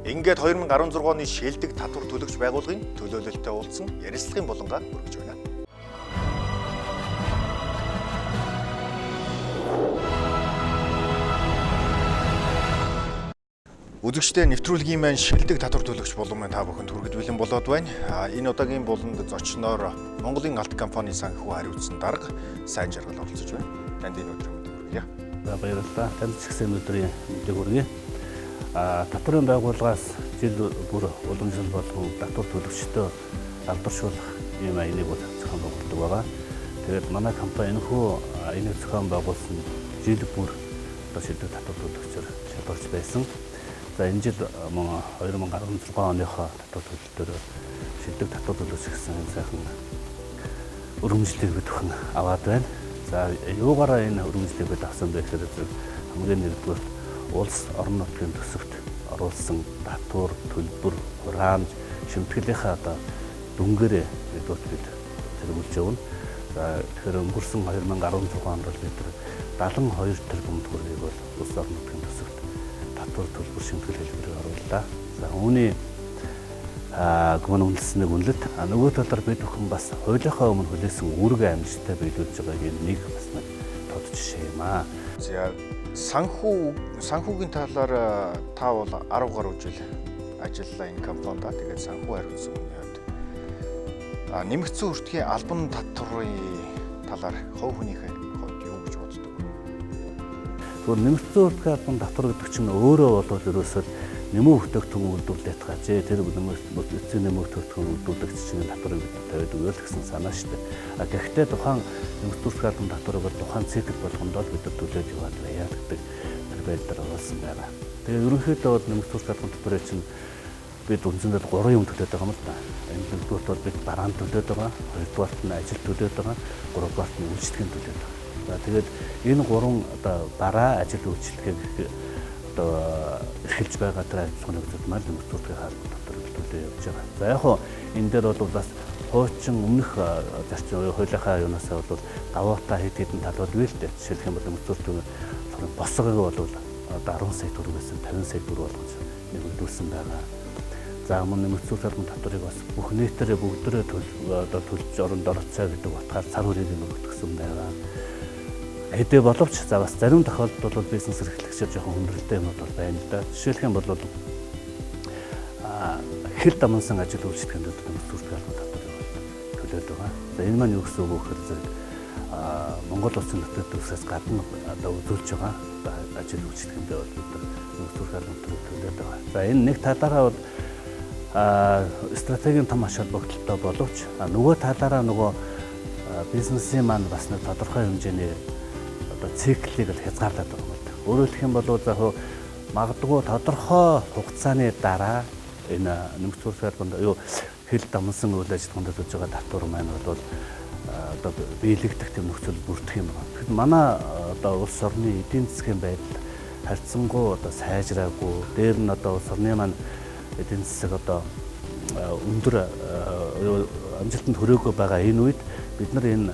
Ингээд 2016 оны шилдэг татвар төлөгч байгууллагын төлөөлөлтөд уулзсан ярилцлагын болонгаа өргөж байна. Үзэгчдээ нэвтрүүлгийн маань шилдэг татвар төлөгч болон та бүхэнд хүргэж бэлэн болоод байна. Энэ удаагийн болонд зочноор Монголын алт компани санхүү хариуцсан дарга сайн жаргал оролцож байна. Танд энэ өдрийн мэндийг хүргье. За баярлалаа. Танд ч гэсэн өдрийн мэндийг хүргье. Татварын байгууллагаас жил бүр уламжлал болон татвар төлөгчдөө алдаршуулах юм аяыг бол зохион байгуулдаг байгаа. Тэгээд манай компани энэ зохион байгуулсан жил бүр шилдэг татвар төлөгчөөр шалгарч байсан. За энэ жил 2016 оныхоо татвар төлөлтөөр шилдэг татвар төлөгч гэсэн сайхан өргөмжлөлийг бид бүхэн аваад байна. За юугаараа энэ өргөмжлөлийг бид авсан бэ гэхээр хамгийн нэгдүгээр улс орон нутгийн төсөвт оруулсан татвар, төлбөр, хураамж, шимтгэлийнхаа одоо дүнгээрээ бид зэрэгүүлж явна. За тэгэхээр өнгөрсөн 2016 онд бол бид 72 тэрбум төгрөгийг бол улс орон нутгийн төсөвт татвар, төлбөр, шимтгэл хэлбэрээр орууллаа. За үүний гүн үнэлснэг үнэлт нөгөө талаар бид бүхэн бас хуулийнхаа өмнө хүлээсэн үүрэг амжилттай биелүүлж байгаагийн нэг бас нэг тод жишээ юм аа. За санхүүгийн талаар та бол 10 гаруй жил ажиллалаа энэ компанид. Тэгээд санхүү хариуцсан хүний хувьд нэмэгдсэн өртгийн албан татварын талаар хувь хүнийхээ хувьд юу гэж боддог вэ? Нэмэгдсэн өртгийн албан татвар гэдэг чинь өөрөө бол ерөөсөө нэмүү бүтээгдэхүүн үйлдвэрлэх гэж тэр эцсийн нэмүү бүтээгдэхүүн үйлдвэрлэгч чинь татварыг тавиад өгөөл гэсэн санаа шүү дээ. Гэхдээ тухайн нэмэгдүүлэх албан татварыг бол тухайн цикл болгонд бол бид төлөөд яваад байна гэдэг тэр байдлаар оруулсан байгаа. Тэгээ ерөнхийдөө бол нэмэгдүүлэх албан татварыг чинь бид үндсэндээ 3 юм төлөөд байгаа юм л да. Нэгдүгээрт бол бид бараан төлөөд байгаа, хоёрдугаарт нь ажил төлөөд байгаа, гуравдугаарт нь үйлчлэгийн төлөөд байгаа. За тэгээд энэ 3 одоо бараа, ажил, үйлчлэгийг одоо эрхэлж байгаа тэр ажил нэгдүүд маань нэмэгдүүлэх албан татварыг төлөө явж байгаа. За яг хоо энэ дээр бол бас хуучин өмнөх зарчим хуулийнхаа юунаас бол даваатаа хэд хэдэн тал бол вэ л дээ. Жишээлх юм бол нэмэгдүүлэх босгоог бол одоо 10 сая төгрөг байсан 50 сая төгрөг болгож нэмэгдүүлсэн байгаа. За мөн нэмэгдүүлэх албан татварыг бас бүх нийтээрээ бүгдээрээ одоо төлж оронд оролцоо гэдэг утгаар цар хүрээг нэмэгдүүлсэн байгаа. Хэдий боловч за бас зарим тохиолдолд бол бизнес эрхлэгчид жоохон хүндрэлтэй юмуд бол байна л да. Жишээлх юм бол хэл дамнсан ажил үйлчлэгэнд нэмэгдүүлэх албан татварыг төлөөд байгаа. За энэ маань юу гэсэн үг вэ гэхээр зэрэг Монгол улсын нутагт төсөөс гадна одоо үзүүлж байгаа ажил үйлчлэгэндээ бол бид нэмэгдүүлэх албан татварыг төлөөд байгаа. За энэ нэг талаараа бол стратегийн том ач холбогдолтой боловч нөгөө талаараа нөгөө бизнесийн маань бас нэг тодорхой хэмжээний одоо циклийг л хязгаарлаад байгаа юм байна. Өөрөөр хэлэх юм бол яг магадгүй тодорхой хугацааны дараа энэ нэмэгдүүлэх албанд юу хэл дамнсан үйл ажиллагаанд төлж байгаа татвар маань бол одоо биелэгдэх тийм нөхцөл бүрдэх юм байна. Тэгэхээр манай одоо улс орны эдийн засгийн байдал харьцангуй одоо сайжраагүй, дээр нь одоо улс орны маань эдийн засаг одоо өндөр амжилтанд хүрээгүй байгаа энэ үед бид нар энэ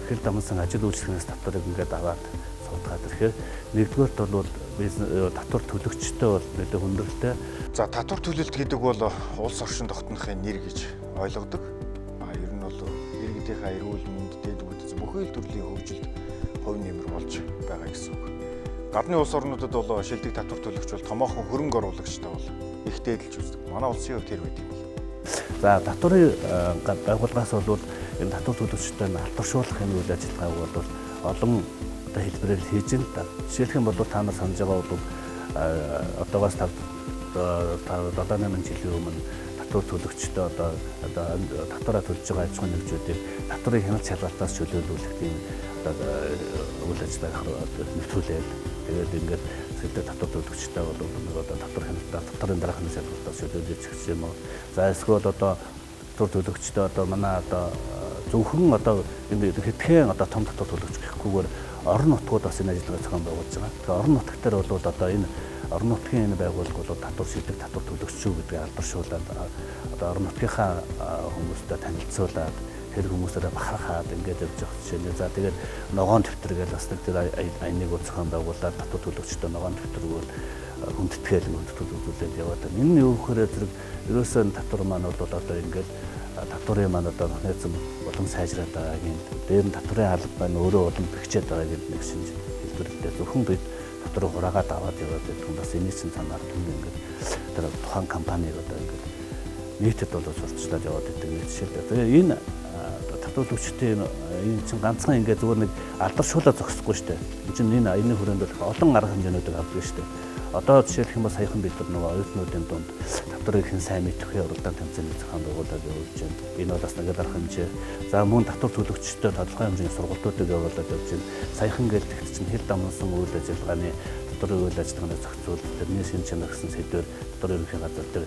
хэл дамнсан ажил үйлчлэгнээс татварыг ингээд аваад суудгаад ирэхээр нэгдүгээрт бол татвар төлөгчтэй бол нэлээд хүндрэлтэй. За татвар төлөлт гэдэг бол улс оршин тогтнохын нэр гэж ойлгодог. Ер нь бол иргэдийнхээ эрүүл мэндэд үүдс бүхэл төрлийн хөгжилд хувь нэмэр болж байгаа гэсэн үг. Гадны улс орнуудад бол шилдэг татвар төлөгч бол томоохон хөрөнгө оруулагчтай бол их дээдлж үздэг. Манай улсын хувьд тэр байт юм байна. За татварын байгууллагаас бол энэ татвар төлөгчтэй алдаршуулах энэ үйл ажиллагааг бол олон одоо хэлбэрээр хийж байна. Жишээлх юм бол та нар санаж байгаа бол одоогоос 7-8 жилийн өмнө татвар төлөгчтэй одоо татвараа төлж байгаа аж ахуйн нэгжүүдийг татварын хяналт шалгалтаас чөлөөлүүлэх тийм үйл ажиллагаа нэвтрүүлээд тэгээд ингээд сэлдээ татвар төлөгчтэй бол нэг одоо татварын дараахан шалгалтаас чөлөөлж гэх юм уу. За эсвэл одоо татвар төлөгчтэй одоо манай одоо зөвхөн одоо энэ хэдхэн одоо том татвар төлөгч гэхгүйгээр орон нутгууд бас энэ ажиллагаа зохион байгуулж байгаа. Тэгэхээр орон нутгт дээр бол одоо энэ орон нутгийн энэ байгууллага бол татвар шилдэг татвар төлөгч шүү гэдгийг алдаршуулад одоо орон нутгийнхаа хүмүүстэй танилцуулаад тэр хүмүүсээр бахархаад ингээд явж байгаа жишээ. За тэгээд ногоон дэвтэр гэж бас тэр айныг зохион байгуулад татвар төлөгчтэй ногоон дэвтэргүүл хүндэтгээл үзүүлээд яваад байна. Энэ нь юу гэхээр зэрэг ерөөсөө татвар маань бол одоо ингээд татварын маань одоо найзан болон сайжраад байгаагийн дээр нь татварын алба нь өөрөө болон бэхжээд байгаагийн нэг шинж хэлбэртэй зөвхөн бид татварыг хураагаад аваад яваад байдаг юм бас энэ чинь санаар ингээд тэр тухайн компаниг одоо ингээд нийтэд бол сурчлаад яваад байдаг нэг жишээлбэл. Тэгээ энэ татвар төлөгчтэй энэ чинь ганцхан ингээд зүгээр нэг алдаршуулаад зогсохгүй шүү дээ. Энэ чинь энэ хүрээнд бол олон арга хэмжээнүүдийг авдаг шүү дээ. Одоо жишээлх юм бол саяхан бид нар нөгөө оюутнуудын дунд татварыг хэн сайн мэдэх уралдаан тэмцээний зохион байгуулалт явуулж байна. Энэ бол бас нэг арга хэмжээ. За мөн татвар төлөгчтэй тодорхой хэмжээний сургалтуудыг явуулаад явж байна. Саяхан гэлтэгт чинь хэл дамнсан үйл ажиллагааны татварын үйл ажиллагааны зохицуул тэрний шин чанар гэсэн сэдвээр татварын ерөнхий газар дээр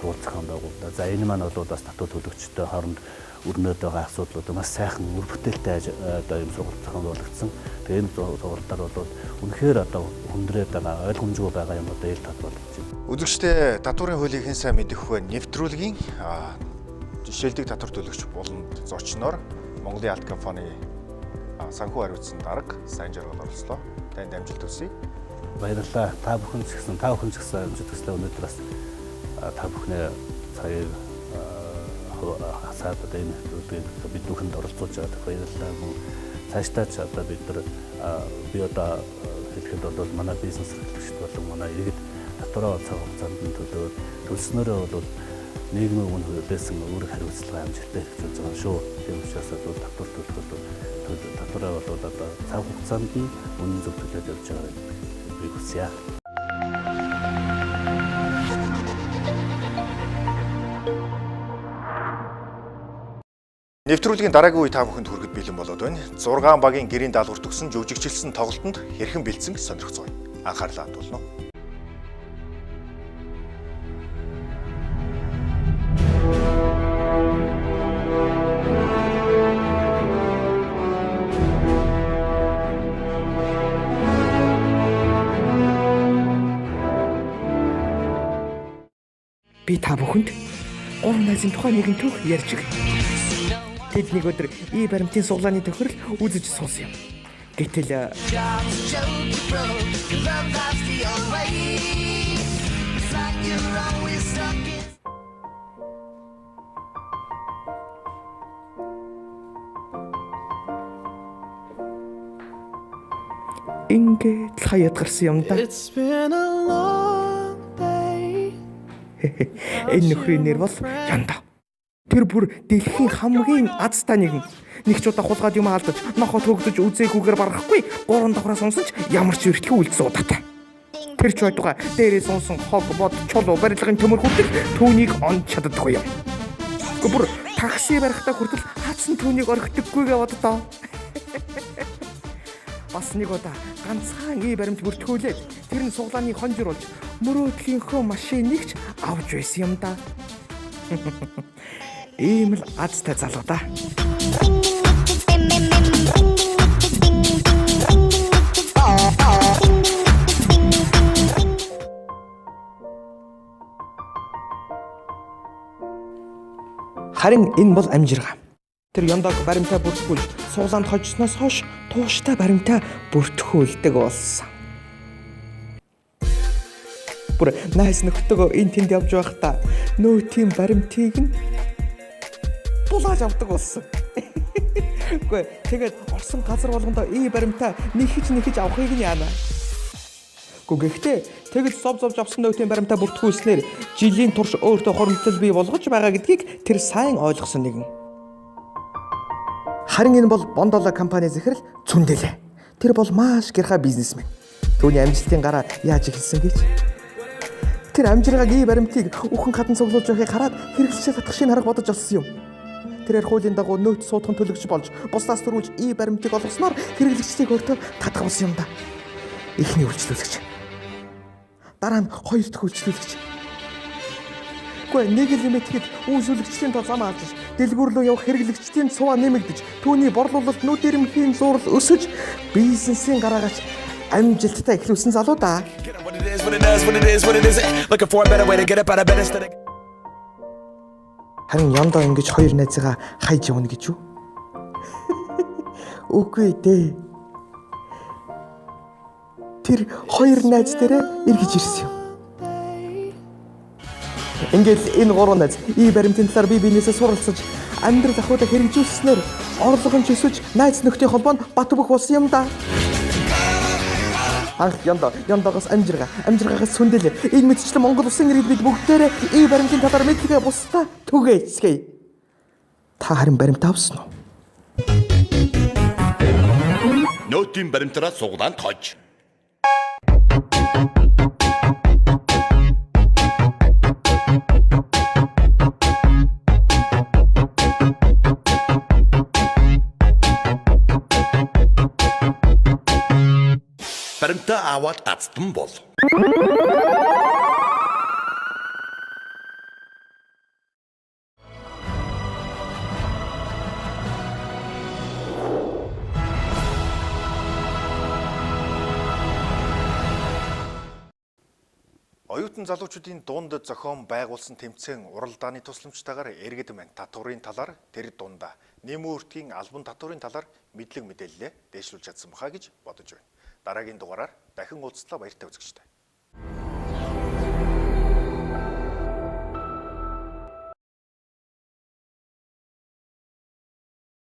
сургалт зохион байгуулалт. За энэ маань бол бас татвар төлөгчтэй хооронд өрнөд байгаа асуудлууд маш сайхан үр бүтээлтэй одоо юм сургалт зохион байгуулагдсан. Тэгээ энэ сургалтаар бол үнэхээр одоо хүндрээд байгаа ойлгомжгүй байгаа юм одоо ил тод болж байна. Үзэгчдээ татварын хуулийг хэн сайн мэдэх вэ? Нэвтрүүлгийн шилдэг татвар төлөгч болонд зочноор Монголын алт компани санхүү хариуцсан дарга сайн жаргал оролцлоо. Танд амжилт хүсье. Баярлалаа. Та бүхэн ч гэсэн амжилт хүслээ. Өнөөдөр бас та бүхний цагийг хасаад одоо энэ бид бүхэнд оролцуулж байгааг баярлалаа. Цаашдаа ч одоо бид нар би одоо хэлэхэд бол манай бизнес эрхлэгчид болон манай иргэд татвараа цаг хугацаанд нь төлснөөрөө бол нийгмийн өмнө хөлөөсөн өөрөөр хариуцлага амжилттай хийж байгаа шүү. Тийм учраас бол татвар төлөх татвараа бол одоо цаг хугацаанд нь үнэн зөв төлөөд явж байгааг би хүсье. Нэвтрүүлгийн дараагийн үе та бүхэнд хүргэж бэлэн болоод байна. 6 багийн гэрийн даалгавар төгсөн жүжигчилсэн тоглолтод хэрхэн бэлдсэн сонирхцгоё. Анхаарлаа хандуулна. Би та бүхэнд 3 найзын тухай нэгэн түүх ярьж өгье. Тэд нэг өдөр ий баримтын суглааны тохирол үзэж суусан юм. Гэтэл ингээд л хаяад гарсан юм да. Энэ нөхрийн нэр бол Янда. Тэр бүр дэлхийн хамгийн азтай нэгэн. Нэг ч удаа хулгайд юм алдаж, нохот хөгдөж үзээгүйгээр барахгүй 3 давхраа сонсон ч ямар ч эртхэн үлдсэн удаатай. Тэр ч байтугай дээрээ сонсон хог бод чулуу барилгын төмөр хүртэл түүнийг он чаддаггүй юм. Бүр такси барихтаа хүртэл хатсан түүнийг орхидоггүйгээ боддоо. Бас нэг удаа ганцхан ий баримт бүртгүүлээд тэр нь суглааны хонжруулж мөрөөдлийнхөө машиныг ч авч байсан юм да. Ийм л азтай залуу да. Харин энэ бол амжиргаа. Тэр Яндаг баримтаа бүртгүүлж суглаанд хожсноос хойш тууштай баримтаа бүртгүүлдэг болсон. Бүр найс нөхдөөгөө энэ тэнд явж байхдаа нөөтийн баримтыг нь булааж авдаг болсон. Үгүй тэгээд орсон газар болгондоо ий баримтаа нэхэж авахыг нь яана. Гэхдээ тэгэл зовж авсан нөөтийн баримтаа бүртгүүлснээр жилийн турш өөртөө хуримтлал бий болгож байгаа гэдгийг тэр сайн ойлгосон нэгэн. Харин энэ бол Бондола компани захирал Цүндэлээ. Тэр бол маш гэрхай бизнесмен. Түүний амжилтын гараа яаж эхэлсэн гэж. Тэр амжиргааг ий баримтыг үхэн хатан цуглуулж байхыг хараад хэрэглэжээ татах шинэ арга бодож олсон юм. Тэрээр хуулийн дагуу нөөц суудхан төлөгч болж бусдаас төрүүлж ий баримтыг олгосноор хэрэглэгчдийг өөртөө татгуулсан юм да. Эхний үйлчлүүлэгч. Дараа нь хоёр дахь үйлчлүүлэгч. Гэхдээ нэг л нэмэтгэд үйлчлүүлэгчдийн тоо зам алж дэлгүүр рүү явах хэрэглэгчдийн цуваа нэмэгдэж түүний борлуулалт нүд ирэмхийн зурал өсөж бизнесийн гараагаач амжилттай эхлүүлсэн залуу да. Харин Янда ингэж хоёр найзгаа хайж явна гэж юу? Үгүй дээ. Тэр хоёр найз дээрээ эргэж ирсэн юм. Ингээд энэ гурван найз ий баримтын талаар бие биенээсээ суралцаж амьдрал ахуйдаа хэрэгжүүлснээр орлого нь өсөж найз нөхдийн холбоо нь бат бөх болсон юм да. Анх Яндагаас амжиргаагаас Цүндэлээ энэ мэдчлэн Монгол улсын иргэд бид бүгдээрээ ий баримтын талаар мэдгээ бусдаа түгээцгээе. Та харин баримт авсан уу? Нөөтийн баримтаараа суглаанд хож. Баримтаа аваад гацдан бол. Оюутан залуучуудын дунд зохион байгуулсан тэмцээн уралдааны тусламжтайгаар иргэд мань татварын талаар тэр дундаа нэмүүртгийн албан татварын талаар мэдлэг мэдээлэлээ дээшлүүлж чадсан баха гэж бодож байна. Дараагийн дугаараар дахин уулзлаа баяртай үзэгчтэй.